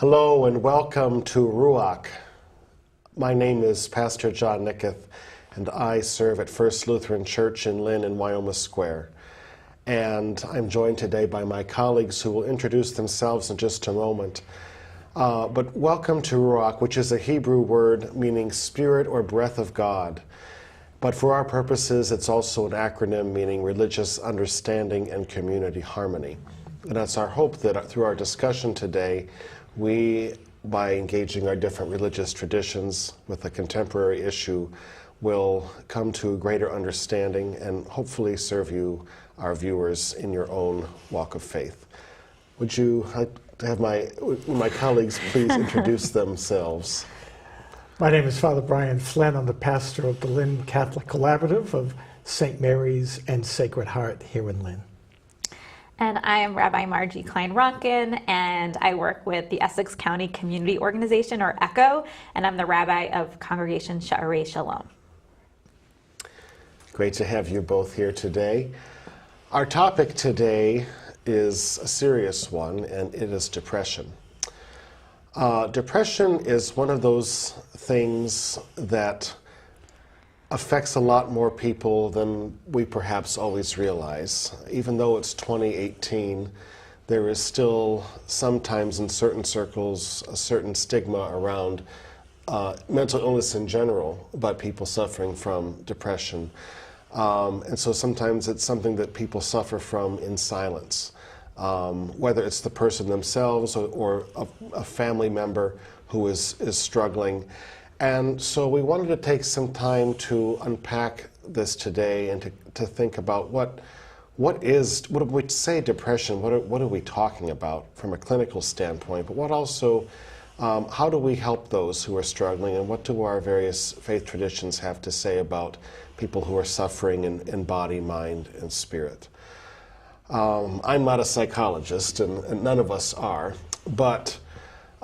Hello and welcome to RUAC. My name is Pastor Jon Niketh, and I serve at First Lutheran Church in Lynn and Wyoming Square. And I'm joined today by my colleagues who will introduce themselves in just a moment. But welcome to RUAC, which is a Hebrew word meaning spirit or breath of God. But for our purposes, it's also an acronym meaning religious understanding and community harmony. And it's our hope that through our discussion today, we, by engaging our different religious traditions with a contemporary issue, will come to a greater understanding and hopefully serve you, our viewers, in your own walk of faith. Would you have my colleagues please introduce themselves? My name is Father Brian Flynn. I'm the pastor of the Lynn Catholic Collaborative of St. Mary's and Sacred Heart here in Lynn. And I am Rabbi Margie Klein Ronkin, and I work with the Essex County Community Organization, or ECHO, and I'm the rabbi of Congregation Sha'arei Shalom. Great to have you both here today. Our topic today is a serious one, and it is depression. Depression is one of those things that affects a lot more people than we perhaps always realize. Even though it's 2018, there is still sometimes in certain circles a certain stigma around mental illness in general, but people suffering from depression. And so sometimes it's something that people suffer from in silence, whether it's the person themselves or a family member who is struggling. And so we wanted to take some time to unpack this today and to think about what do we say depression, what are we talking about from a clinical standpoint, but what also, how do we help those who are struggling, and what do our various faith traditions have to say about people who are suffering in body, mind, and spirit. I'm not a psychologist, and none of us are, but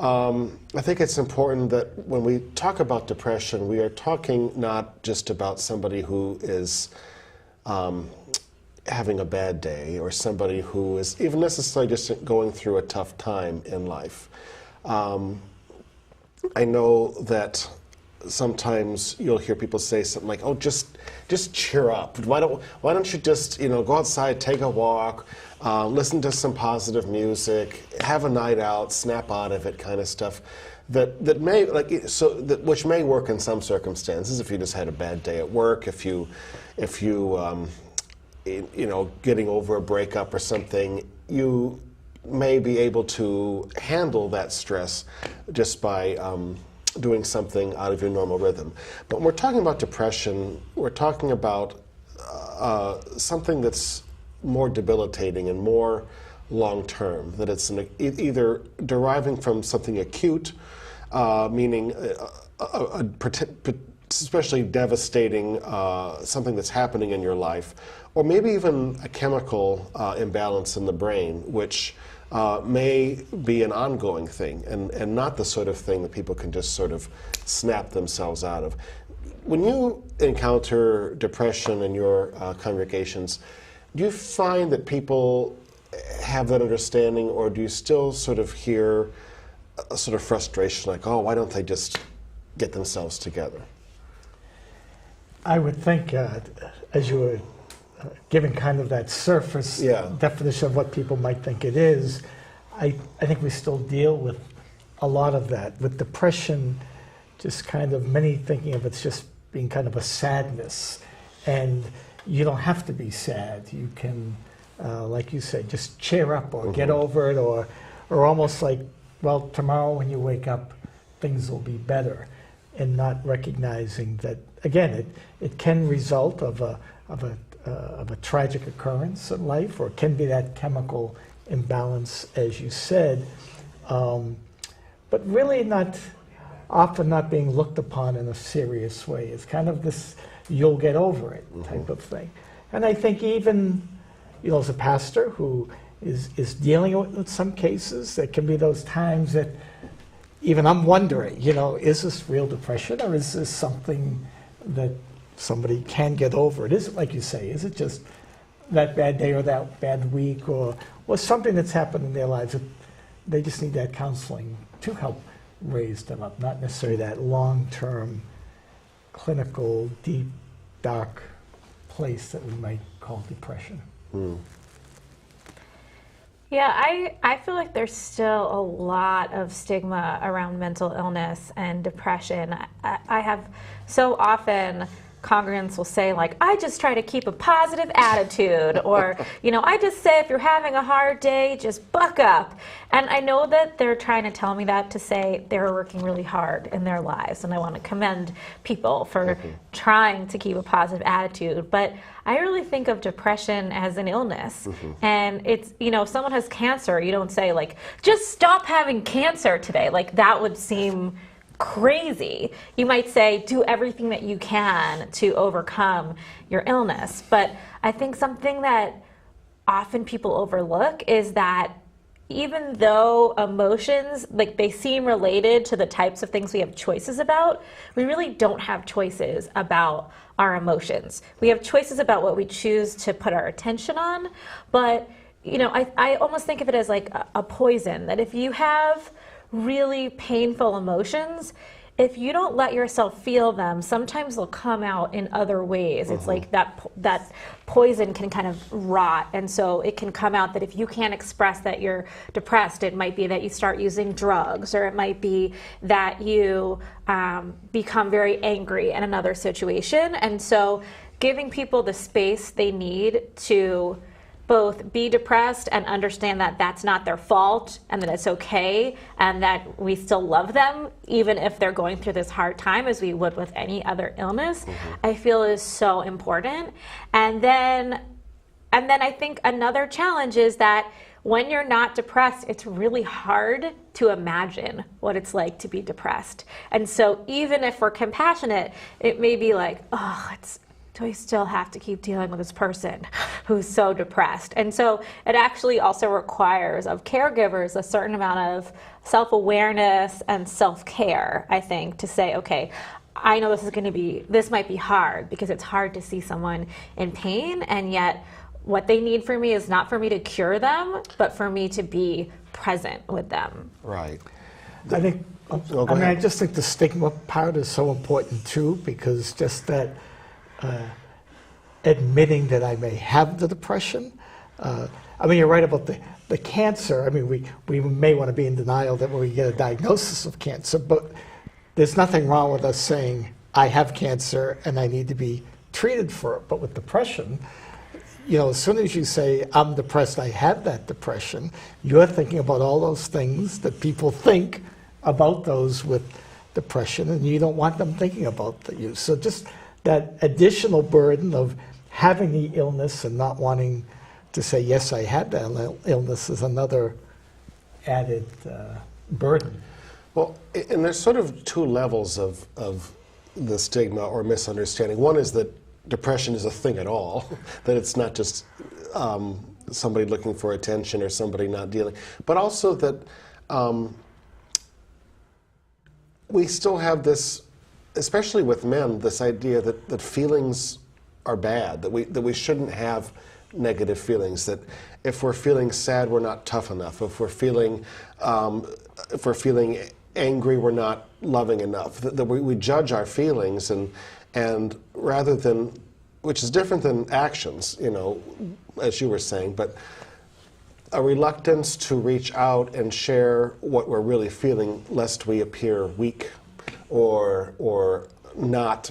I think it's important that when we talk about depression, we are talking not just about somebody who is having a bad day or somebody who is even necessarily just going through a tough time in life. I know that sometimes you'll hear people say something like, "Oh, just cheer up. Why don't you just go outside, take a walk, listen to some positive music, have a night out, snap out of it," kind of stuff. That may which may work in some circumstances if you just had a bad day at work, if you getting over a breakup or something, you may be able to handle that stress just by doing something out of your normal rhythm. But when we're talking about depression, we're talking about something that's more debilitating and more long-term, that it's either deriving from something acute, meaning especially devastating, something that's happening in your life, or maybe even a chemical imbalance in the brain, which may be an ongoing thing and not the sort of thing that people can just sort of snap themselves out of. When you encounter depression in your congregations, do you find that people have that understanding, or do you still sort of hear a sort of frustration like, "Oh, why don't they just get themselves together?" I would think, as you were giving kind of that surface definition of what people might think it is, I think we still deal with a lot of that. With depression, just kind of many thinking of it's just being kind of a sadness. And you don't have to be sad. You can, like you say, just cheer up or get over it, or almost like, well, tomorrow when you wake up, things will be better, and not recognizing that, again, it can result of a tragic occurrence in life, or it can be that chemical imbalance, as you said, but really often not being looked upon in a serious way. It's kind of this "you'll get over it" type of thing. And I think even, as a pastor who is dealing with some cases, there can be those times that even I'm wondering, is this real depression, or is this something that somebody can get over? It isn't, like you say, is it just that bad day or that bad week or something that's happened in their lives that they just need that counseling to help raise them up, not necessarily that long-term clinical, deep, dark place that we might call depression. Yeah, I feel like there's still a lot of stigma around mental illness and depression. I have so often congregants will say, like, I just try to keep a positive attitude, or, you know, I just say if you're having a hard day, just buck up. And I know that they're trying to tell me that to say they're working really hard in their lives, and I want to commend people for trying to keep a positive attitude. But I really think of depression as an illness. And it's, you know, if someone has cancer, you don't say, like, just stop having cancer today. Like, that would seem crazy. You might say, do everything that you can to overcome your illness. But I think something that often people overlook is that even though emotions, like, they seem related to the types of things we have choices about, we really don't have choices about our emotions. We have choices about what we choose to put our attention on. But, you know, I almost think of it as like a poison, that if you have really painful emotions, if you don't let yourself feel them, sometimes they'll come out in other ways. It's like that poison can kind of rot, and so it can come out that if you can't express that you're depressed, it might be that you start using drugs, or it might be that you become very angry in another situation. And so giving people the space they need to both be depressed and understand that that's not their fault, and that it's okay, and that we still love them even if they're going through this hard time, as we would with any other illness, I feel is so important. And then I think another challenge is that when you're not depressed, it's really hard to imagine what it's like to be depressed. And so even if we're compassionate, it may be like, oh, do I still have to keep dealing with this person who's so depressed? And so it actually also requires of caregivers a certain amount of self-awareness and self-care, I think, to say, okay, I know this might be hard, because it's hard to see someone in pain, and yet what they need from me is not for me to cure them, but for me to be present with them. Right. I think, I just think the stigma part is so important too, because just that admitting that I may have the depression. I mean, you're right about the cancer. I mean, we may want to be in denial that when we get a diagnosis of cancer, but there's nothing wrong with us saying, I have cancer and I need to be treated for it. But with depression, you know, as soon as you say, I'm depressed, I have that depression, you're thinking about all those things that people think about those with depression, and you don't want them thinking about you. So just that additional burden of having the illness and not wanting to say, yes, I had that illness, is another added burden. Well, and there's sort of two levels of the stigma or misunderstanding. One is that depression is a thing at all, that it's not just somebody looking for attention or somebody not dealing, but also that we still have this, especially with men, this idea that feelings are bad, that we shouldn't have negative feelings, that if we're feeling sad, we're not tough enough. If we're feeling angry, we're not loving enough. That we judge our feelings, and rather than, which is different than actions, you know, as you were saying, but a reluctance to reach out and share what we're really feeling, lest we appear weak or not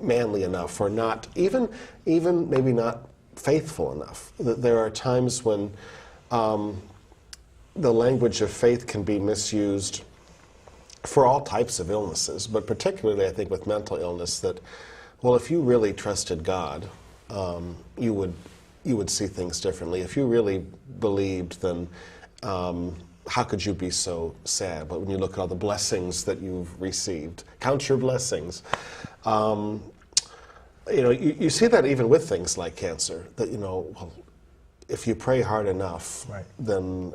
manly enough, or not even maybe not faithful enough. There are times when the language of faith can be misused for all types of illnesses, but particularly I think with mental illness, that, well, if you really trusted God, you would see things differently. If you really believed, then how could you be so sad? But when you look at all the blessings that you've received, count your blessings. You know, you see that even with things like cancer, that, you know, well, if you pray hard enough, right, then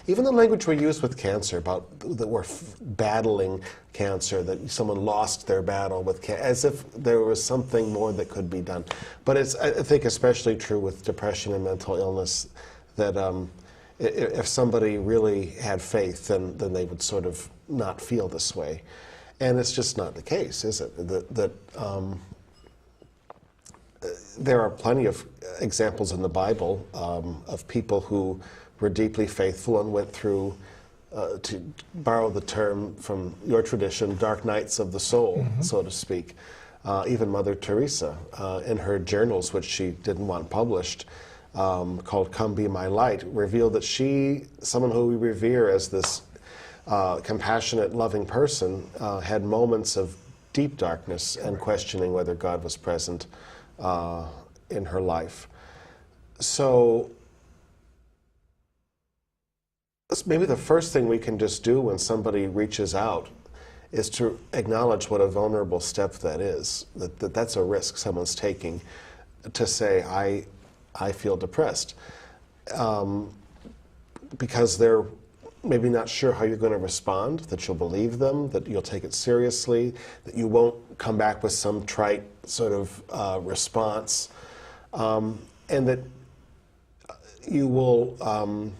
even the language we use with cancer about that we're battling cancer, that someone lost their battle with cancer, as if there was something more that could be done. But it's, I think, especially true with depression and mental illness, that if somebody really had faith, then they would sort of not feel this way. And it's just not the case, is it? There are plenty of examples in the Bible of people who were deeply faithful and went through, to borrow the term from your tradition, dark nights of the soul, so to speak. Even Mother Teresa, in her journals, which she didn't want published, called Come Be My Light, revealed that she, someone who we revere as this compassionate, loving person, had moments of deep darkness and questioning whether God was present in her life. So maybe the first thing we can just do when somebody reaches out is to acknowledge what a vulnerable step that is, that's a risk someone's taking, to say, I feel depressed, because they're maybe not sure how you're going to respond, that you'll believe them, that you'll take it seriously, that you won't come back with some trite sort of response, and that you will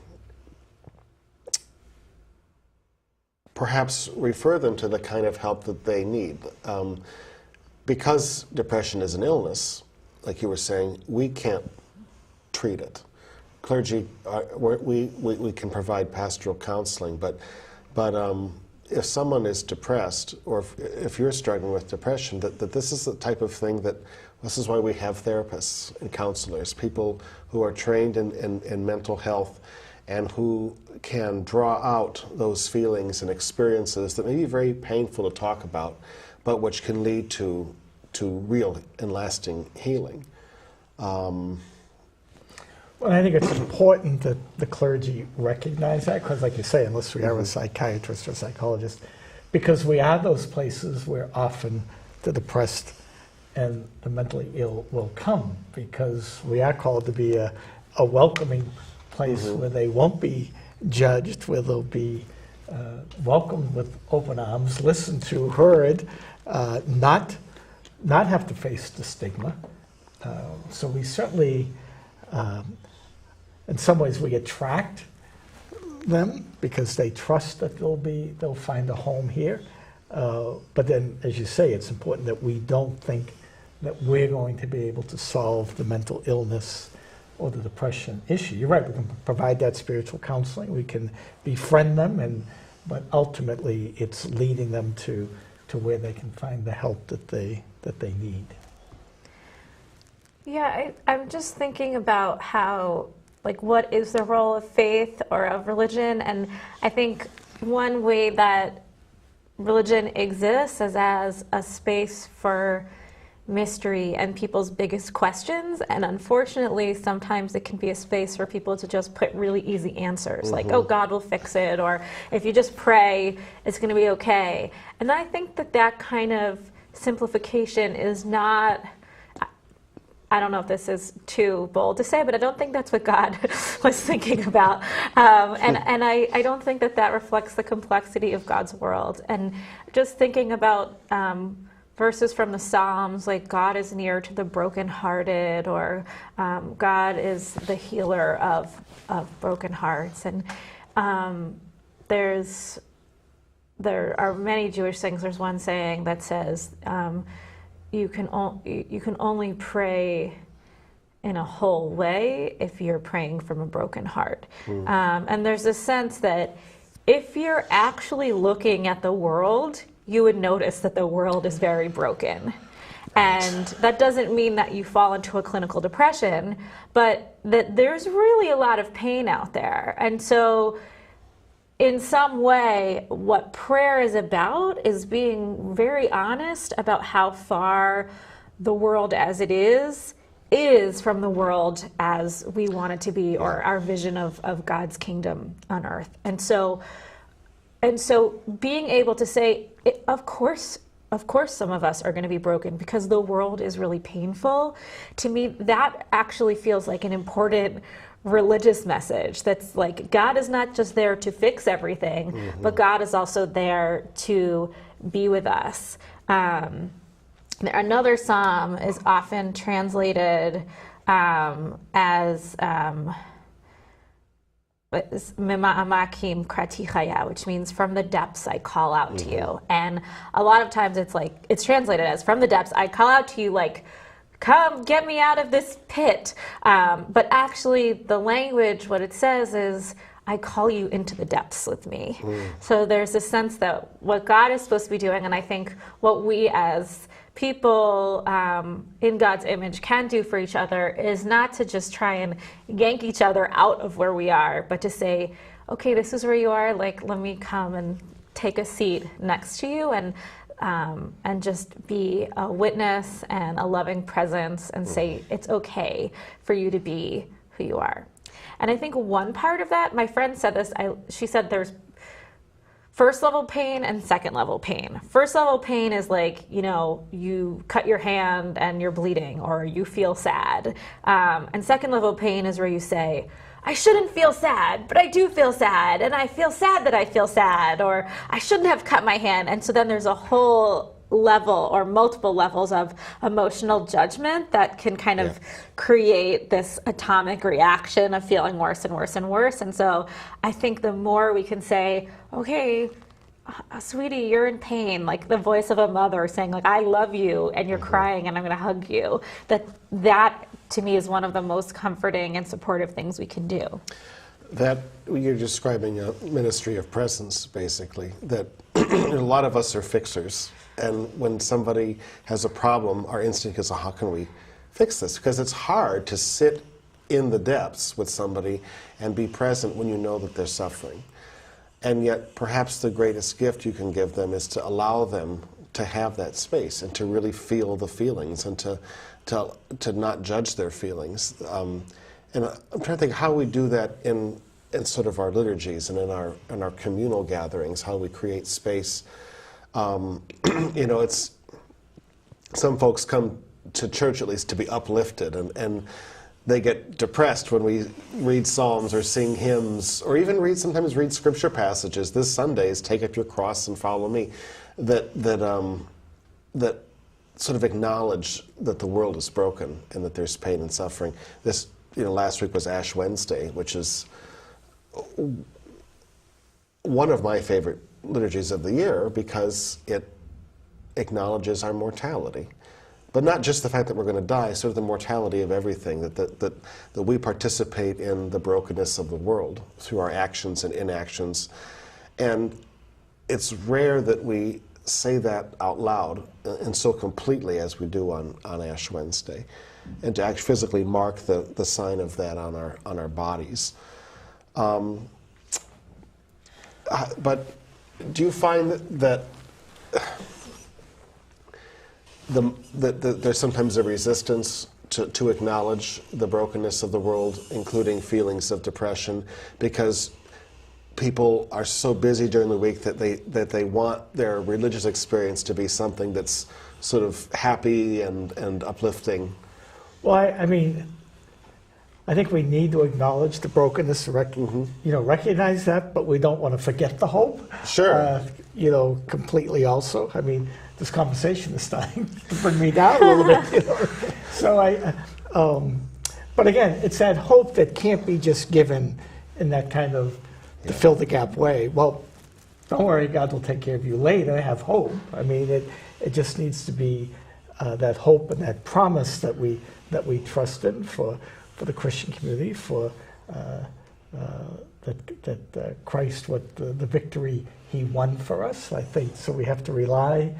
perhaps refer them to the kind of help that they need. Because depression is an illness, like you were saying, we can't treat it. Clergy, we can provide pastoral counseling, but if someone is depressed, or if you're struggling with depression, that this is the type of thing that, this is why we have therapists and counselors, people who are trained in mental health and who can draw out those feelings and experiences that may be very painful to talk about, but which can lead to real and lasting healing. Well, I think it's important that the clergy recognize that, because like you say, unless we are a psychiatrist or psychologist, because we are those places where often the depressed and the mentally ill will come, because we are called to be a welcoming place where they won't be judged, where they'll be welcomed with open arms, listened to, heard, not have to face the stigma. So we certainly, in some ways, we attract them because they trust that they'll find a home here. But then, as you say, it's important that we don't think that we're going to be able to solve the mental illness or the depression issue. You're right, we can provide that spiritual counseling, we can befriend them, but ultimately it's leading them to where they can find the help that they need. Yeah, I'm just thinking about how, like, what is the role of faith or of religion? And I think one way that religion exists is as a space for mystery and people's biggest questions, and unfortunately sometimes it can be a space for people to just put really easy answers, like, oh, God will fix it, or if you just pray, it's going to be okay. And I think that kind of simplification is not, I don't know if this is too bold to say, but I don't think that's what God was thinking about. And I don't think that reflects the complexity of God's world. And just thinking about verses from the Psalms, like God is near to the brokenhearted, or God is the healer of broken hearts. And there are many Jewish sayings. There's one saying that says, you can only pray in a whole way if you're praying from a broken heart. And there's a sense that if you're actually looking at the world, you would notice that the world is very broken. And that doesn't mean that you fall into a clinical depression, but that there's really a lot of pain out there. And so in some way, what prayer is about is being very honest about how far the world as it is from the world as we want it to be, or our vision of God's kingdom on earth. And so being able to say, of course some of us are going to be broken because the world is really painful. To me, that actually feels like an important religious message. That's like, God is not just there to fix everything, but God is also there to be with us. Another psalm is often translated as Mima'amakim krati chaya, which means from the depths I call out to you. And a lot of times it's translated as from the depths I call out to you, like, come get me out of this pit. But actually the language, what it says is, I call you into the depths with me. So there's a sense that what God is supposed to be doing, and I think what we as people in God's image can do for each other is not to just try and yank each other out of where we are, but to say, okay, this is where you are, like, let me come and take a seat next to you and just be a witness and a loving presence and say it's okay for you to be who you are. And I think one part of that, my friend said this, she said there's first level pain and second level pain. First level pain is like, you cut your hand and you're bleeding or you feel sad. And second level pain is where you say, I shouldn't feel sad, but I do feel sad. And I feel sad that I feel sad, or I shouldn't have cut my hand. And so then there's a whole level or multiple levels of emotional judgment that can kind of create this atomic reaction of feeling worse and worse and worse. And so I think the more we can say, okay, sweetie, you're in pain, like the voice of a mother saying, like, I love you and you're crying and I'm going to hug you, that to me is one of the most comforting and supportive things we can do. That you're describing a ministry of presence, basically, that a lot of us are fixers. And when somebody has a problem, our instinct is, how can we fix this? Because it's hard to sit in the depths with somebody and be present when you know that they're suffering. And yet, perhaps the greatest gift you can give them is to allow them to have that space and to really feel the feelings and to not judge their feelings. And I'm trying to think how we do that in sort of our liturgies and in our communal gatherings, how we create space. It's some folks come to church at least to be uplifted, and they get depressed when we read psalms or sing hymns, or even sometimes read scripture passages. This Sunday is "Take up your cross and follow me," that sort of acknowledge that the world is broken and that there's pain and suffering. This, last week was Ash Wednesday, which is one of my favorite liturgies of the year because it acknowledges our mortality. But not just the fact that we're going to die, sort of the mortality of everything, that we participate in the brokenness of the world through our actions and inactions. And it's rare that we say that out loud and so completely as we do on Ash Wednesday, and to actually physically mark the sign of that on our bodies. But do you find that there's sometimes a resistance to acknowledge the brokenness of the world, including feelings of depression, because people are so busy during the week that they want their religious experience to be something that's sort of happy and uplifting? Well, I think we need to acknowledge the brokenness, recognize that, but we don't want to forget the hope. Sure. Completely also. This conversation is starting to bring me down a little bit. So but again, it's that hope that can't be just given in that kind of to fill the gap way. Well, don't worry, God will take care of you later. Have hope. It just needs to be that hope and that promise that we trust in for the Christian community, for that Christ, the victory He won for us. I think so. We have to rely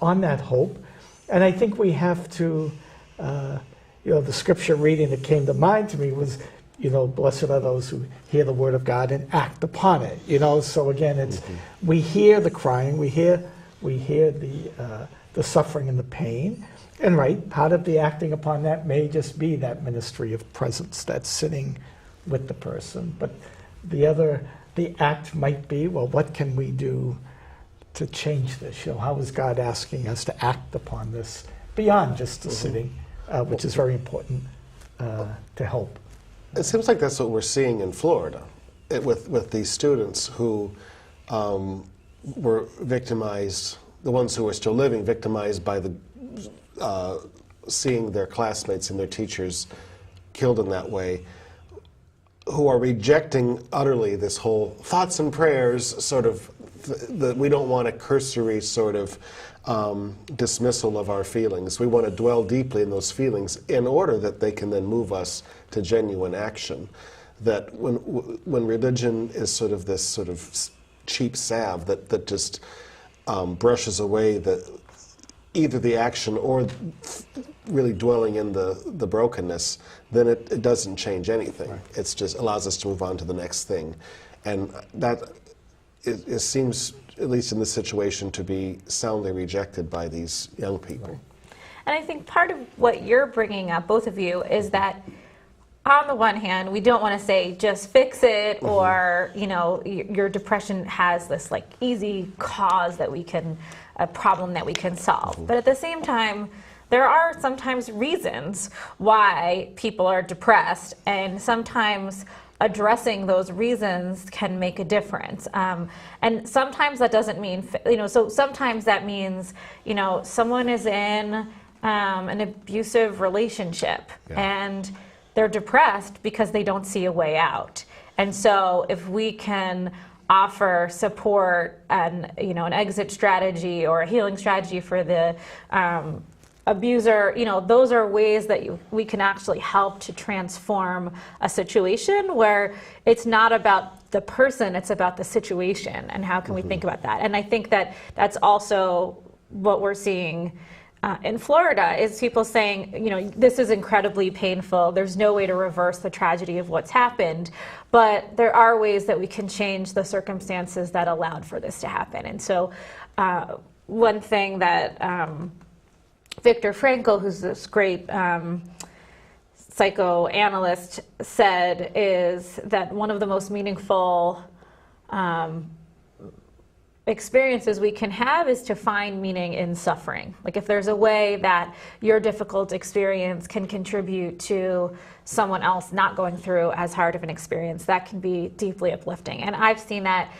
on that hope, and I think we have to. The scripture reading that came to mind to me was, blessed are those who hear the word of God and act upon it. So again, it's we hear the crying, we hear the suffering and the pain. And part of the acting upon that may just be that ministry of presence, that's sitting with the person. But the act might be, well, what can we do to change this? How is God asking us to act upon this beyond just the sitting, which is very important to help. It seems like that's what we're seeing in Florida with these students who were victimized, the ones who are still living, victimized by seeing their classmates and their teachers killed in that way. who are rejecting utterly this whole thoughts and prayers sort of, we don't want a cursory sort of dismissal of our feelings. We want to dwell deeply in those feelings in order that they can then move us to genuine action. That when religion is sort of this sort of cheap salve that just brushes away either the action or really dwelling in the brokenness, then it doesn't change anything. Right. It's just allows us to move on to the next thing. And that it seems, at least in this situation, to be soundly rejected by these young people. Right. And I think part of what you're bringing up, both of you, is that on the one hand, we don't want to say just fix it, or your depression has this like easy cause a problem that we can solve. But at the same time, there are sometimes reasons why people are depressed, and sometimes addressing those reasons can make a difference. And sometimes that doesn't mean, so sometimes that means, someone is in an abusive relationship, and they're depressed because they don't see a way out. And so if we can offer support and an exit strategy or a healing strategy for the abuser, those are ways that we can actually help to transform a situation where it's not about the person, it's about the situation, and how can we think about that. And I think that that's also what we're seeing in Florida, is people saying, this is incredibly painful, there's no way to reverse the tragedy of what's happened, but there are ways that we can change the circumstances that allowed for this to happen. And so one thing that Viktor Frankl, who's this great psychoanalyst, said is that one of the most meaningful experiences we can have is to find meaning in suffering. Like if there's a way that your difficult experience can contribute to someone else not going through as hard of an experience, that can be deeply uplifting. And I've seen that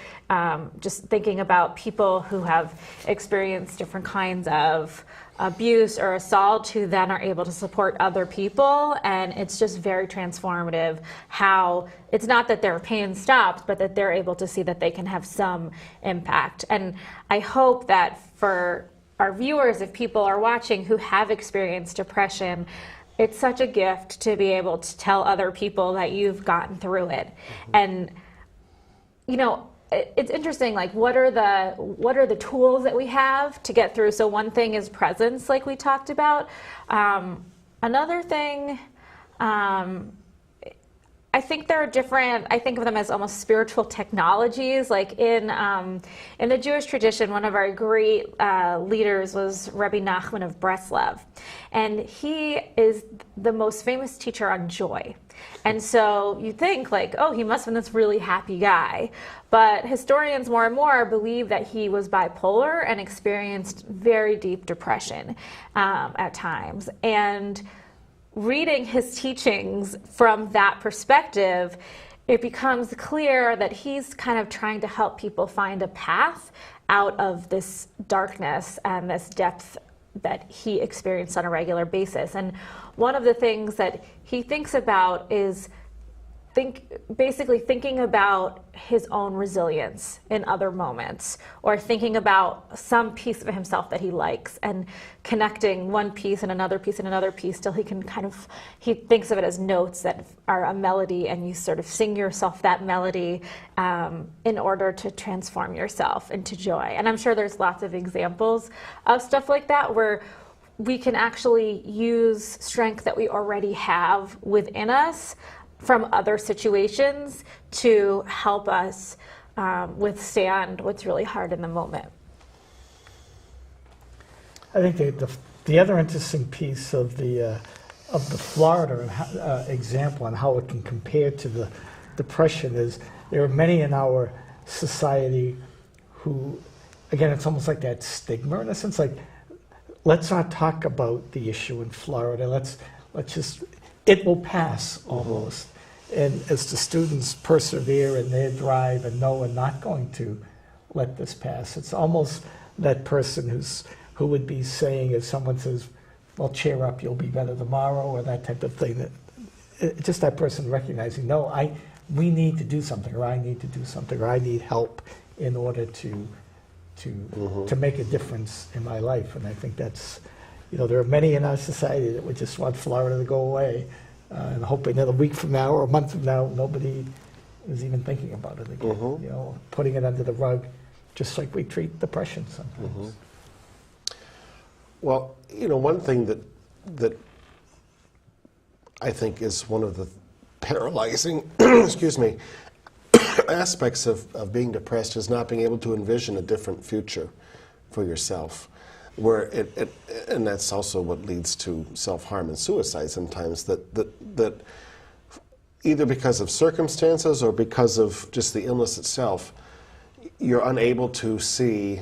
just thinking about people who have experienced different kinds of abuse or assault, who then are able to support other people, and it's just very transformative how it's not that their pain stops, but that they're able to see that they can have some impact. And I hope that for our viewers, if people are watching who have experienced depression, it's such a gift to be able to tell other people that you've gotten through it. And it's interesting, like what are the tools that we have to get through? So one thing is presence, like we talked about. Another thing, I think there are different, I think of them as almost spiritual technologies. Like in the Jewish tradition, one of our great leaders was Rabbi Nachman of Breslov. And he is the most famous teacher on joy. And so you think like, oh, he must have been this really happy guy. But historians more and more believe that he was bipolar and experienced very deep depression at times. And reading his teachings from that perspective, it becomes clear that he's kind of trying to help people find a path out of this darkness and this depth that he experienced on a regular basis. And one of the things that he thinks about is basically thinking about his own resilience in other moments, or thinking about some piece of himself that he likes and connecting one piece and another piece and another piece till he can he thinks of it as notes that are a melody, and you sort of sing yourself that melody in order to transform yourself into joy. And I'm sure there's lots of examples of stuff like that where we can actually use strength that we already have within us from other situations to help us withstand what's really hard in the moment. I think the other interesting piece of the Florida example and how it can compare to the depression is there are many in our society who, again, it's almost like that stigma in a sense, like let's not talk about the issue in Florida. Let's just, it will pass almost. And as the students persevere in their drive and know we're not going to let this pass, it's almost that person who would be saying, if someone says, well, cheer up, you'll be better tomorrow, or that type of thing, just that person recognizing, no, we need to do something, or I need to do something, or I need help in order to make a difference in my life. And I think that's, there are many in our society that would just want Florida to go away, and hoping that a week from now or a month from now, nobody is even thinking about it again. Putting it under the rug, just like we treat depression sometimes. Well, one thing that I think is one of the paralyzing, excuse me, aspects of being depressed is not being able to envision a different future for yourself, where and that's also what leads to self-harm and suicide sometimes, that either because of circumstances or because of just the illness itself, you're unable to see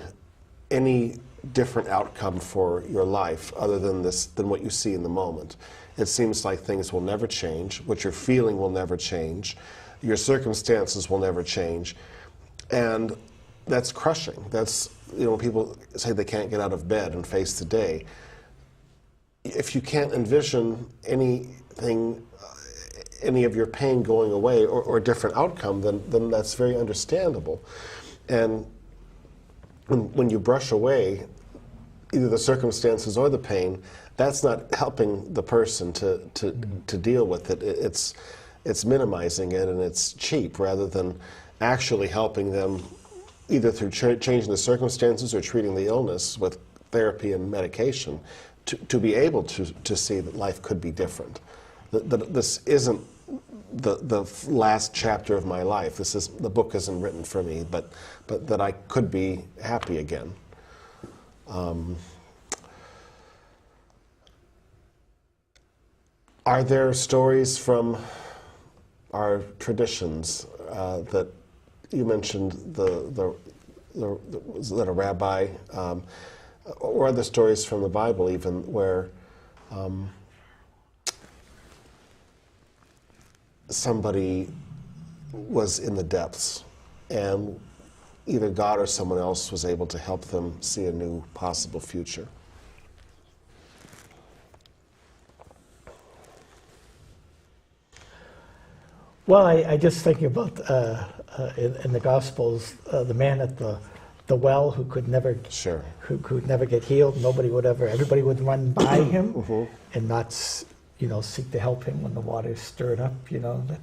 any different outcome for your life other than what you see in the moment. It seems like things will never change, what you're feeling will never change, your circumstances will never change, and that's crushing. That's, people say they can't get out of bed and face the day. If you can't envision anything, any of your pain going away or a different outcome, then that's very understandable. And when you brush away either the circumstances or the pain, that's not helping the person to deal with it. It's minimizing it, and it's cheap rather than actually helping them either through changing the circumstances or treating the illness with therapy and medication to be able to see that life could be different. That this isn't the last chapter of my life. The book isn't written for me, but that I could be happy again. Are there stories from our traditions that you mentioned that a rabbi, or other stories from the Bible even, where somebody was in the depths and either God or someone else was able to help them see a new possible future? Well, I just thinking about in the Gospels, the man at the well who could never who could never get healed. Everybody would run by him and not seek to help him when the water stirred up. And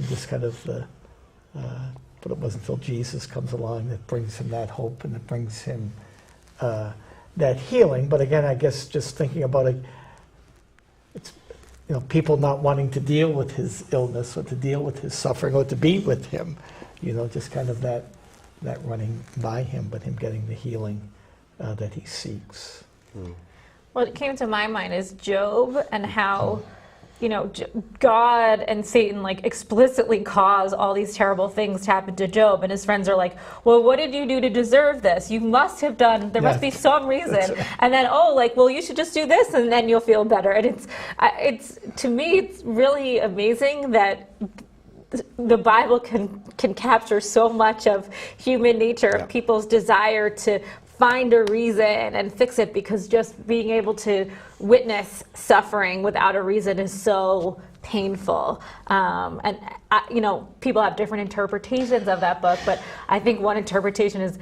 just kind of but it wasn't until Jesus comes along that brings him that hope and that brings him that healing. But again, I guess just thinking about it, it's people not wanting to deal with his illness or to deal with his suffering or to be with him, just kind of that running by him, but him getting the healing that he seeks. What came to my mind is Job and how, God and Satan explicitly cause all these terrible things to happen to Job, and his friends are like, well, what did you do to deserve this? You must have done, there must be some reason. Right. And then, well, you should just do this and then you'll feel better. And it's to me, it's really amazing that the Bible can capture so much of human nature, of people's desire to find a reason and fix it, because just being able to witness suffering without a reason is so painful. And people have different interpretations of that book, but I think one interpretation is,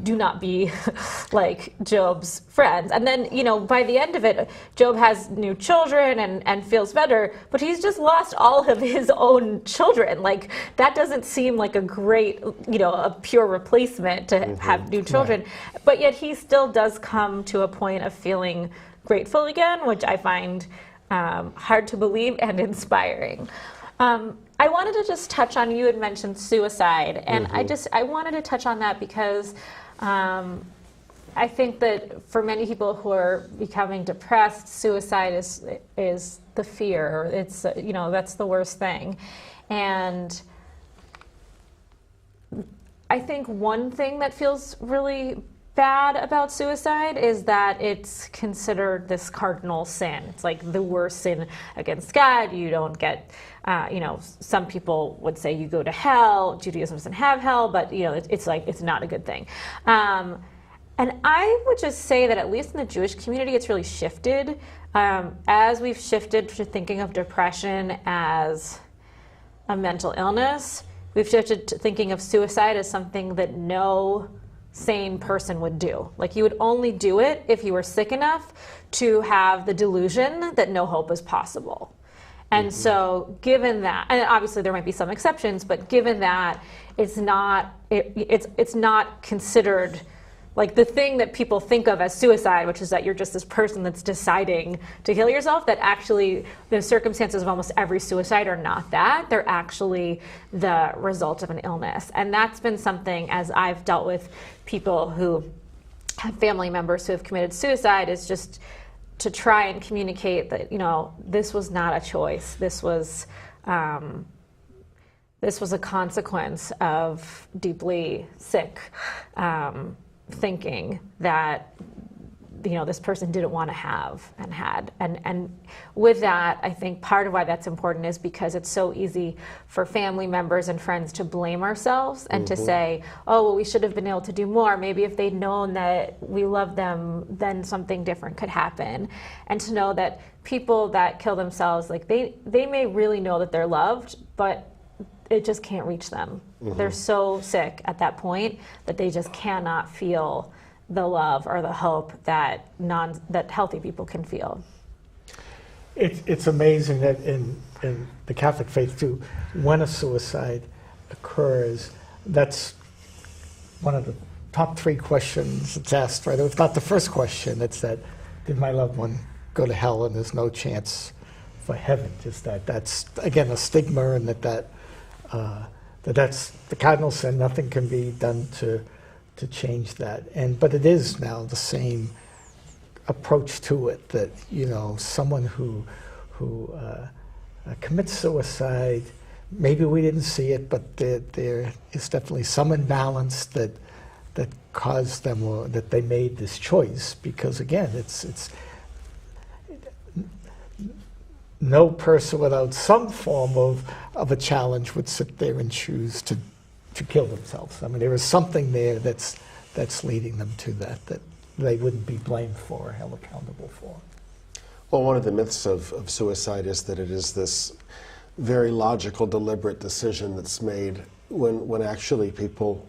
do not be like Job's friends. And then, by the end of it, Job has new children and feels better, but he's just lost all of his own children. That doesn't seem like a great, a pure replacement to have new children. Right. But yet he still does come to a point of feeling grateful again, which I find hard to believe and inspiring. I wanted to just touch on, you had mentioned suicide, and I wanted to touch on that because I think that for many people who are becoming depressed, suicide is the fear. It's that's the worst thing. And I think one thing that feels really bad about suicide is that it's considered this cardinal sin. It's like the worst sin against God. You don't get, some people would say you go to hell. Judaism doesn't have hell, but it's not a good thing. And I would just say that at least in the Jewish community, it's really shifted. As we've shifted to thinking of depression as a mental illness, we've shifted to thinking of suicide as something that no sane person would do. Like, you would only do it if you were sick enough to have the delusion that no hope is possible. And so given that, and obviously there might be some exceptions, but given that it's not considered like the thing that people think of as suicide, which is that you're just this person that's deciding to kill yourself, that actually the circumstances of almost every suicide are not that. They're actually the result of an illness. And that's been something, as I've dealt with people who have family members who have committed suicide, is just to try and communicate that, you know, this was not a choice. This was a consequence of deeply sick thinking that, you know, this person didn't want to have and had. And with that, I think part of why that's important is because it's so easy for family members and friends to blame ourselves and to say, oh, well, we should have been able to do more. Maybe if they'd known that we love them, then something different could happen. And to know that people that kill themselves, like they may really know that they're loved, but it just can't reach them. They're so sick at that point that they just cannot feel the love or the hope that healthy people can feel. It's amazing that in the Catholic faith too, when a suicide occurs, that's one of the top 3 questions it's asked, right? It's not the first question. It's that, did my loved one go to hell and there's no chance for heaven? Just that's again a stigma, and that's the cardinal sin. Nothing can be done to change that. But it is now the same approach to it, that, you know, someone who commits suicide, maybe we didn't see it, but there is definitely some imbalance that caused them, or that they made this choice, because again, it's no person without some form of a challenge would sit there and choose to kill themselves. I mean, there is something there that's leading them to that they wouldn't be blamed for or held accountable for. Well, one of the myths of suicide is that it is this very logical, deliberate decision that's made when actually people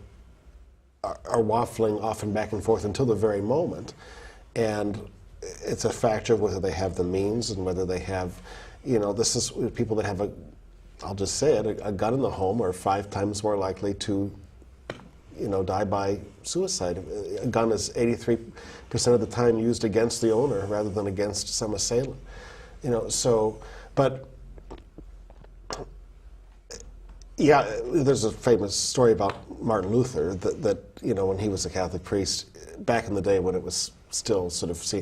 are waffling often back and forth until the very moment. And it's a factor of whether they have the means and whether they have, you know, this is people that have I'll just say it, a gun in the home are 5 times more likely to, you know, die by suicide. A gun is 83% of the time used against the owner rather than against some assailant. You know, so, but yeah, there's a famous story about Martin Luther that you know, when he was a Catholic priest, back in the day when it was still sort of,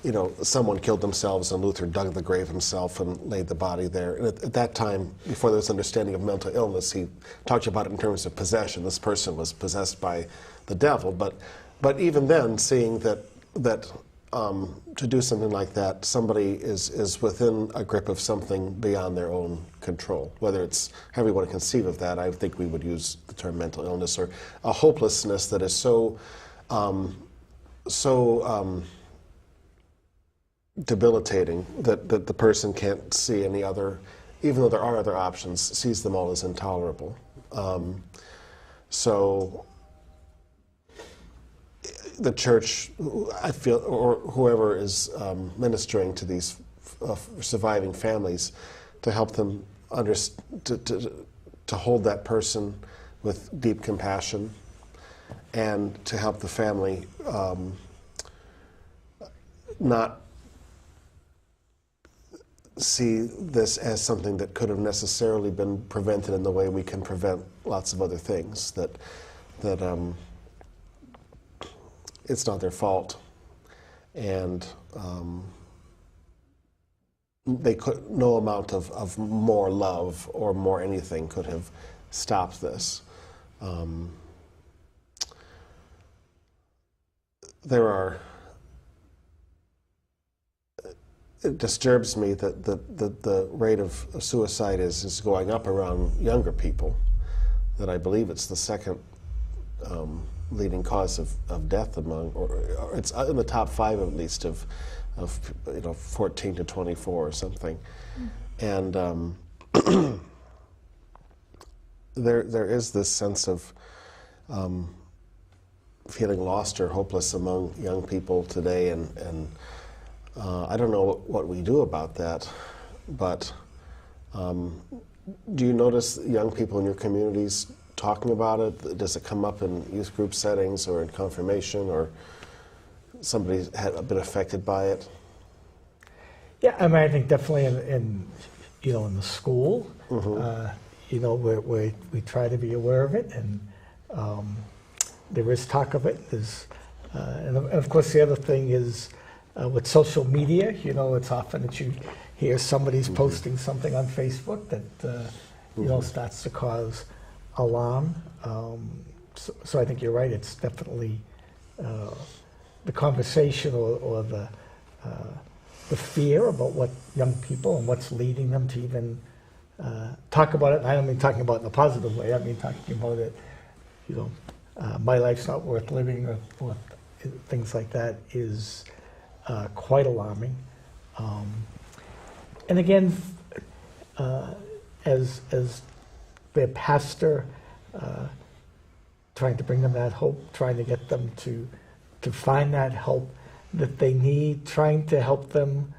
you know, someone killed themselves and Luther dug the grave himself and laid the body there. And at that time, before there was understanding of mental illness, he talked about it in terms of possession. This person was possessed by the devil. But even then, seeing that to do something like that, somebody is within a grip of something beyond their own control. Whether it's however you want to conceive of that, I think we would use the term mental illness, or a hopelessness that is so debilitating that the person can't see any other, even though there are other options, sees them all as intolerable. So the church, I feel, or whoever is ministering to these surviving families, to help them to hold that person with deep compassion, and to help the family not see this as something that could have necessarily been prevented in the way we can prevent lots of other things, that it's not their fault, and no amount of more love or more anything could have stopped this. It disturbs me that the rate of suicide is going up around younger people, that I believe it's the second leading cause of death among, or it's in the top 5 at least of 14 to 24 or something. And there is this sense of feeling lost or hopeless among young people today, and I don't know what we do about that, but do you notice young people in your communities talking about it? Does it come up in youth group settings or in confirmation, or somebody's been affected by it? Yeah, I mean, I think definitely in the school, where we try to be aware of it, and there is talk of it. And of course, the other thing is with social media. It's often that you hear somebody's posting something on Facebook that starts to cause alarm. So I think you're right. It's definitely the conversation or the fear about what young people and what's leading them to even talk about it. And I don't mean talking about it in a positive way. I mean talking about it, my life's not worth living, or things like that is quite alarming. And again, as their pastor, trying to bring them that hope, trying to get them to find that help that they need, trying to help them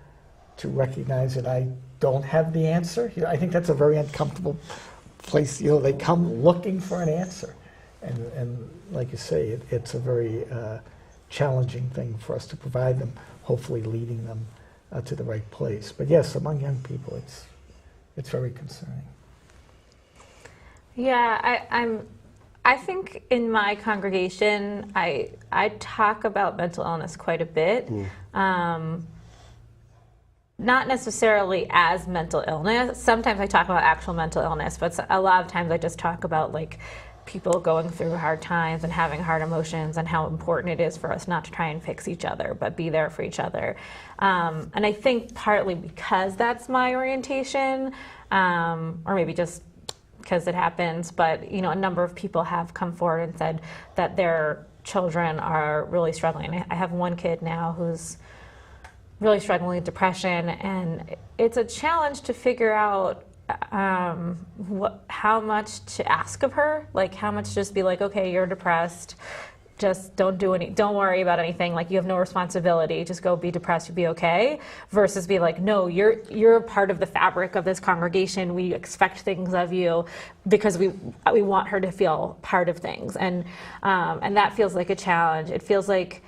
to recognize that I don't have the answer. I think that's a very uncomfortable place. They come looking for an answer, and like you say, it's a very challenging thing for us to provide them, hopefully leading them to the right place. But yes, among young people, it's very concerning. Yeah, I think in my congregation, I talk about mental illness quite a bit. Not necessarily as mental illness. Sometimes I talk about actual mental illness, but a lot of times I just talk about like people going through hard times and having hard emotions, and how important it is for us not to try and fix each other, but be there for each other. And I think partly because that's my orientation, or maybe just because it happens, but a number of people have come forward and said that their children are really struggling. I have one kid now who's really struggling with depression, and it's a challenge to figure out how much to ask of her, like how much just be like, okay, you're depressed, just don't worry about anything, like you have no responsibility, just go be depressed, you'll be okay, versus be like, no, you're a part of the fabric of this congregation, we expect things of you because we want her to feel part of things, and that feels like a challenge. It feels like,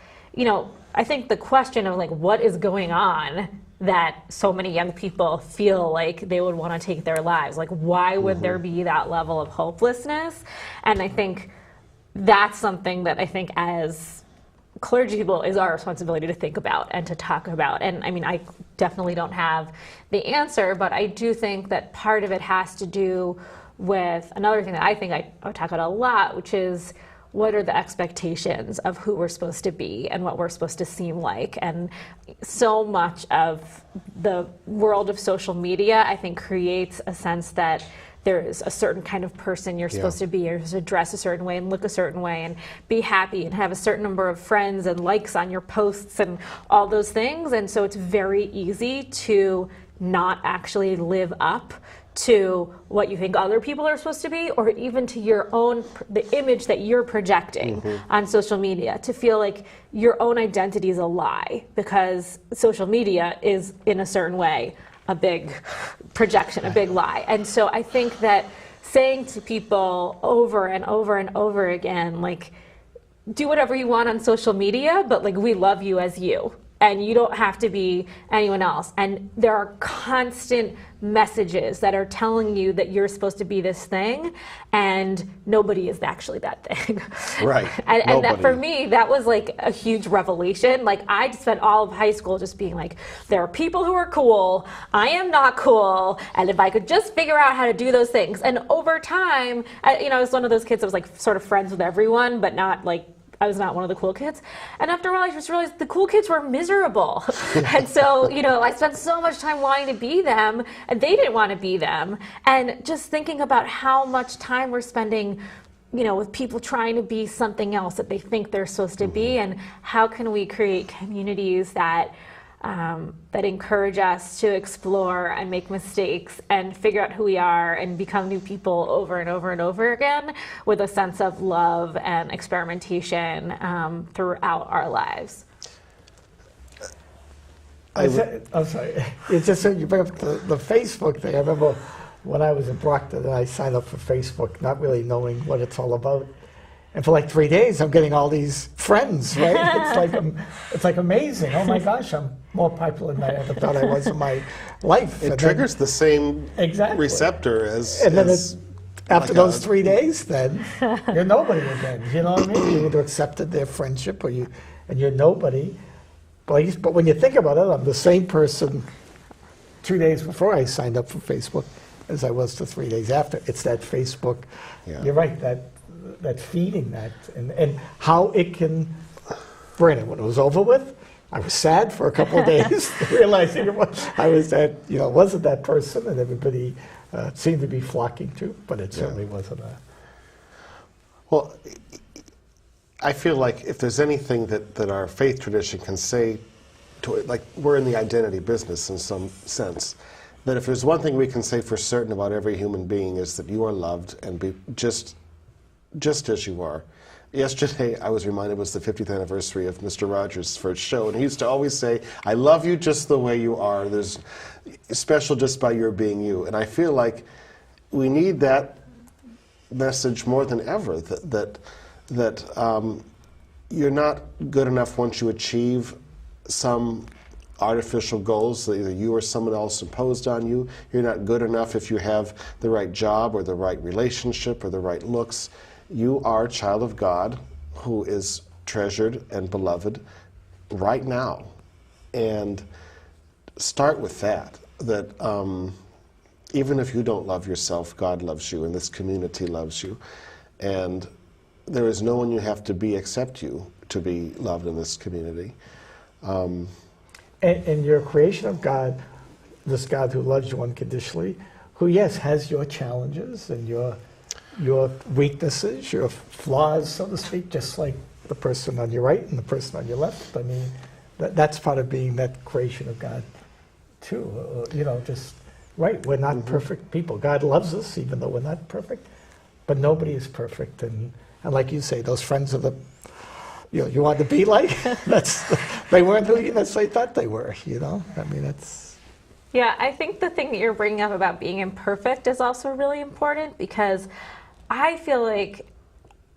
I think the question of like what is going on that so many young people feel like they would want to take their lives, like why would there be that level of hopelessness? And I think that's something that I think as clergy people is our responsibility to think about and to talk about. And I mean, I definitely don't have the answer, but I do think that part of it has to do with another thing that I think I talk about a lot, which is what are the expectations of who we're supposed to be and what we're supposed to seem like. And so much of the world of social media, I think, creates a sense that there's a certain kind of person you're supposed to be. You're supposed to dress a certain way and look a certain way and be happy and have a certain number of friends and likes on your posts and all those things. And so it's very easy to not actually live up to what you think other people are supposed to be, or even to the image that you're projecting on social media, to feel like your own identity is a lie because social media is in a certain way a big projection, a big lie. And so I think that saying to people over and over and over again, like, do whatever you want on social media, but like we love you as you. And you don't have to be anyone else. And there are constant messages that are telling you that you're supposed to be this thing, and nobody is actually that thing. Right. and that for me, that was like a huge revelation. Like I spent all of high school just being like, there are people who are cool, I am not cool, and if I could just figure out how to do those things. And over time, I was one of those kids that was like sort of friends with everyone, but not like, I was not one of the cool kids. And after a while, I just realized the cool kids were miserable. And so, I spent so much time wanting to be them, and they didn't want to be them. And just thinking about how much time we're spending, with people trying to be something else that they think they're supposed to be, and how can we create communities that that encourage us to explore and make mistakes and figure out who we are and become new people over and over and over again with a sense of love and experimentation throughout our lives. I'm sorry. It's just you bring up the Facebook thing. I remember when I was in Brockton and I signed up for Facebook, not really knowing what it's all about. And for like 3 days, I'm getting all these friends, right? It's like amazing. Oh my gosh, I'm more popular than I ever thought I was in my life. It triggers the same receptor as. And then after those 3 days, then you're nobody again. You know what I mean? You either accepted their friendship and you're nobody. But when you think about it, I'm the same person 2 days before I signed up for Facebook as I was the 3 days after. It's that Facebook. Yeah. You're right. That's feeding that, and how it can. Granted, when it was over with, I was sad for a couple of days, realizing I was wasn't that person, and everybody seemed to be flocking to, but it certainly wasn't a. Well, I feel like if there's anything that our faith tradition can say, like we're in the identity business in some sense, that if there's one thing we can say for certain about every human being is that you are loved and be just as you are. Yesterday, I was reminded it was the 50th anniversary of Mr. Rogers' first show, and he used to always say, I love you just the way you are. There's special just by your being you. And I feel like we need that message more than ever, that you're not good enough once you achieve some artificial goals that either you or someone else imposed on you. You're not good enough if you have the right job or the right relationship or the right looks. You are a child of God who is treasured and beloved right now. And start with that even if you don't love yourself, God loves you and this community loves you. And there is no one you have to be except you to be loved in this community. And you're a creation of God, this God who loves you unconditionally, who, yes, has your challenges and your weaknesses, your flaws, so to speak, just like the person on your right and the person on your left. I mean, that's part of being that creation of God, too. We're not perfect people. God loves us, even though we're not perfect, but nobody is perfect. And like you say, those friends of you want to be like, they weren't who you necessarily thought they were, I mean, it's... Yeah, I think the thing that you're bringing up about being imperfect is also really important, because I feel like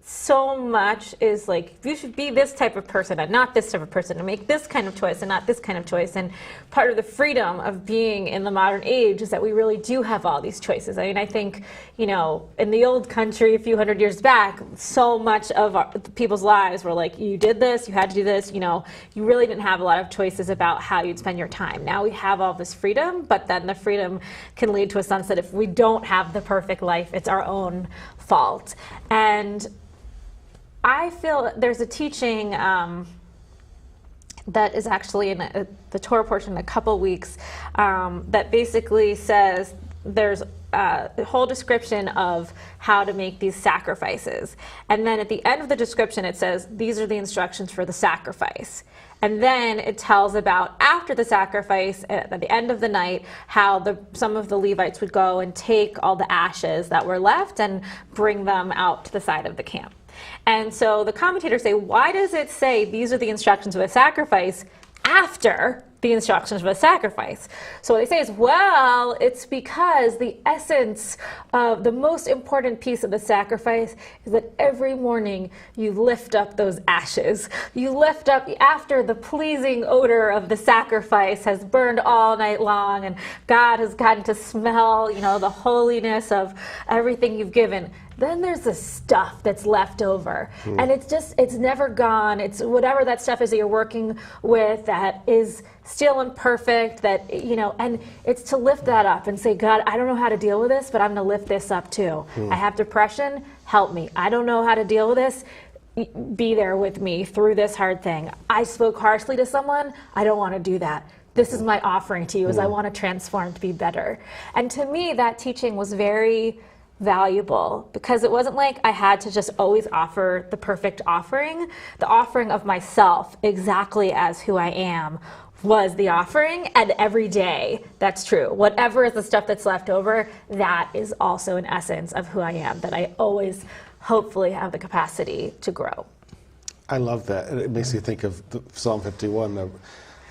so much is like, you should be this type of person and not this type of person, and make this kind of choice and not this kind of choice. And part of the freedom of being in the modern age is that we really do have all these choices. I mean, I think, in the old country a few hundred years back, so much of people's lives were like, you did this, you had to do this, you really didn't have a lot of choices about how you'd spend your time. Now we have all this freedom, but then the freedom can lead to a sense that if we don't have the perfect life, it's our own fault. And I feel there's a teaching that is actually in the Torah portion in a couple weeks that basically says there's a whole description of how to make these sacrifices. And then at the end of the description, it says, these are the instructions for the sacrifice. And then it tells about after the sacrifice, at the end of the night, how some of the Levites would go and take all the ashes that were left and bring them out to the side of the camp. And so the commentators say, why does it say these are the instructions of a sacrifice after the instructions of a sacrifice? So what they say is, well, it's because the essence of the most important piece of the sacrifice is that every morning you lift up those ashes. You lift up after the pleasing odor of the sacrifice has burned all night long, and God has gotten to smell, the holiness of everything you've given. Then there's the stuff that's left over. And it's never gone. It's whatever that stuff is that you're working with that is still imperfect, and it's to lift that up and say, God, I don't know how to deal with this, but I'm going to lift this up too. I have depression, help me. I don't know how to deal with this. Be there with me through this hard thing. I spoke harshly to someone. I don't want to do that. This is my offering to you, as I want to transform to be better. And to me, that teaching was very valuable, because it wasn't like I had to just always offer the perfect offering. The offering of myself exactly as who I am was the offering, and every day that's true. Whatever is the stuff that's left over, that is also an essence of who I am, that I always hopefully have the capacity to grow. I love that. It makes you think of Psalm 51,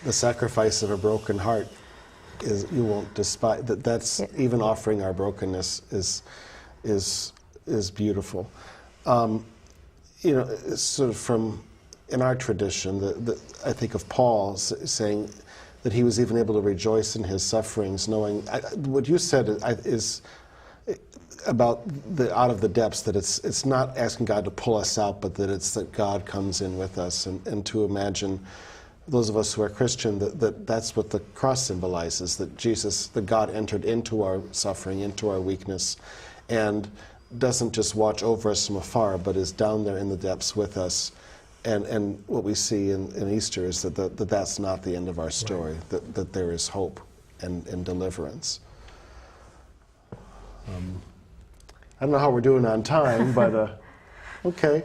the sacrifice of a broken heart is you won't despise. That's even offering our brokenness is beautiful. You know, it's sort of from in our tradition, I think of Paul saying that he was even able to rejoice in his sufferings, knowing what you said is about out of the depths, that it's not asking God to pull us out, but that it's that God comes in with us, and to imagine those of us who are Christian that's what the cross symbolizes, that Jesus, that God entered into our suffering, into our weakness, and doesn't just watch over us from afar, but is down there in the depths with us. And what we see in Easter is that that's not the end of our story, right. that there is hope and deliverance. I don't know how we're doing on time, but okay.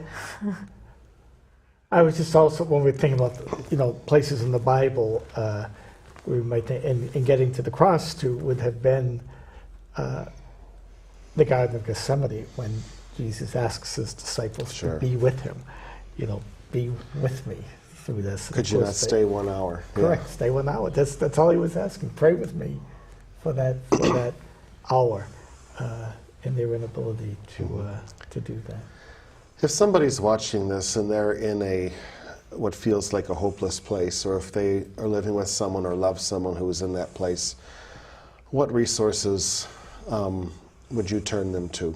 I was just also, when we're thinking about places in the Bible, we might think, in getting to the cross too, would have been the Garden of Gethsemane, when Jesus asks his disciples to be with him. Be with me through this. Could you not stay 1 hour? Correct, stay 1 hour. That's all he was asking. Pray with me for that hour, and their inability to do that. If somebody's watching this and they're in what feels like a hopeless place, or if they are living with someone or love someone who is in that place, what resources would you turn them to?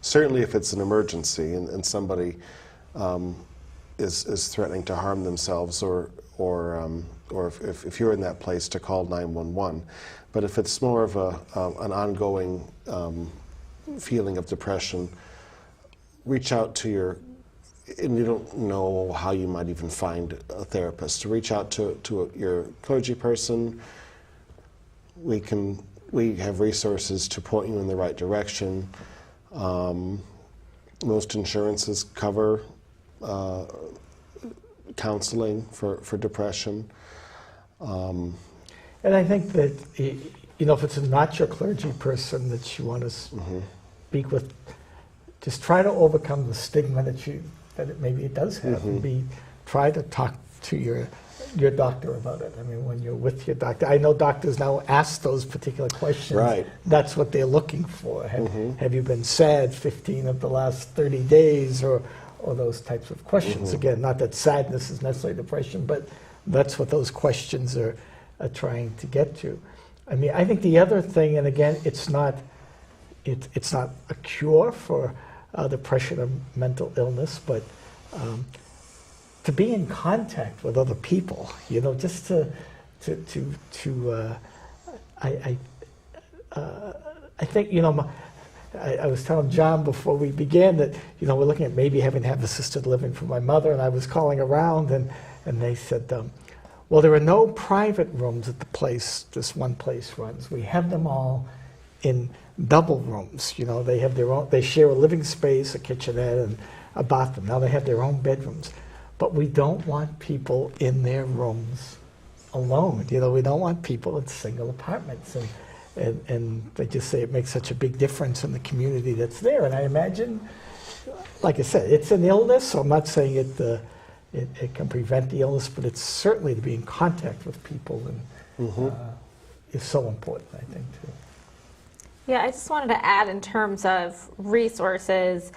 Certainly if it's an emergency and somebody is threatening to harm themselves, or if you're in that place, to call 911. But if it's more of an ongoing feeling of depression, reach out to and you don't know how you might even find a therapist, to reach out to your clergy person. We have resources to point you in the right direction. Most insurances cover counseling for depression. And I think that, if it's not your clergy person that you want to speak with, just try to overcome the stigma that maybe it does have, and try to talk to your doctor about it. I mean, when you're with your doctor, I know doctors now ask those particular questions. Right. That's what they're looking for. Have you been sad 15 of the last 30 days, or those types of questions? Again, not that sadness is necessarily depression, but that's what those questions are trying to get to. I mean, I think the other thing, and again, it's not a cure for depression or mental illness, but to be in contact with other people, just I think, I was telling John before we began that, we're looking at maybe having to have assisted living for my mother, and I was calling around, and they said, well, there are no private rooms at the place this one place runs. We have them all in double rooms. They have their own, they share a living space, a kitchenette, and a bathroom. Now they have their own bedrooms. But we don't want people in their rooms alone. We don't want people in single apartments. And they just say it makes such a big difference in the community that's there. And I imagine, like I said, it's an illness, so I'm not saying it can prevent the illness, but it's certainly to be in contact with people and is so important, I think, too. Yeah, I just wanted to add, in terms of resources,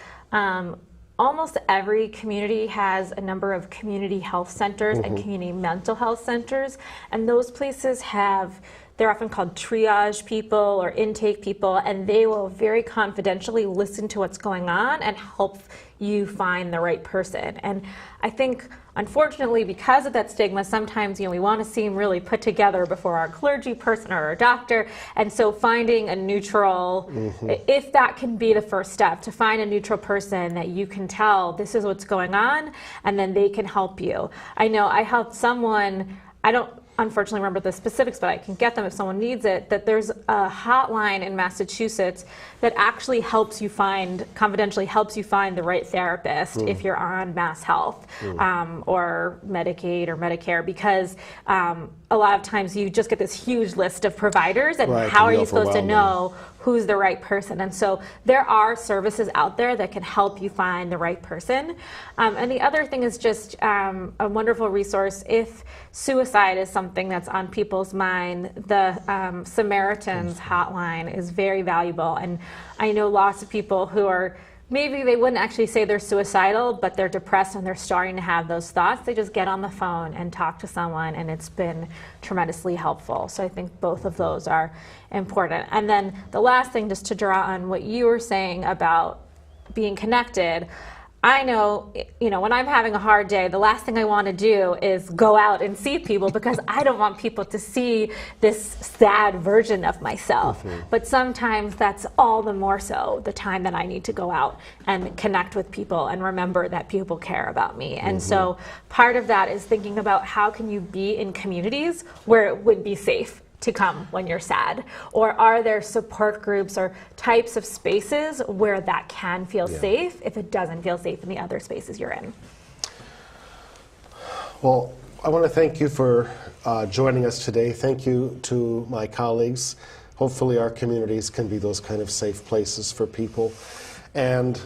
almost every community has a number of community health centers and community mental health centers, and those places they're often called triage people or intake people, and they will very confidentially listen to what's going on and help you find the right person. And I think, unfortunately, because of that stigma, sometimes we want to seem really put together before our clergy person or our doctor, and so finding a neutral, if that can be the first step, to find a neutral person that you can tell this is what's going on, and then they can help you. I know I helped someone, unfortunately remember the specifics, but I can get them if someone needs it, that there's a hotline in Massachusetts that actually helps you find, confidentially helps you find the right therapist if you're on Mass Health or Medicaid or Medicare, because a lot of times you just get this huge list of providers, and how are you supposed to know who's the right person? And so there are services out there that can help you find the right person. And the other thing is just a wonderful resource if suicide is something that's on people's mind. The Samaritans hotline is very valuable. And I know lots of people who are, maybe they wouldn't actually say they're suicidal, but they're depressed and they're starting to have those thoughts. They just get on the phone and talk to someone, and it's been tremendously helpful. So I think both of those are important. And then the last thing, just to draw on what you were saying about being connected, I know, when I'm having a hard day, the last thing I want to do is go out and see people, because I don't want people to see this sad version of myself. But sometimes that's all the more so the time that I need to go out and connect with people and remember that people care about me. And so part of that is thinking about how can you be in communities where it would be safe to come when you're sad, or are there support groups or types of spaces where that can feel safe if it doesn't feel safe in the other spaces you're in? Well, I want to thank you for joining us today. Thank you to my colleagues. Hopefully our communities can be those kind of safe places for people, and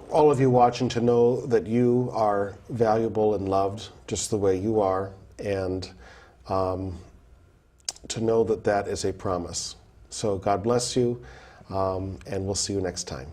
all of you watching, to know that you are valuable and loved just the way you are, and to know that that is a promise. So God bless you, and we'll see you next time.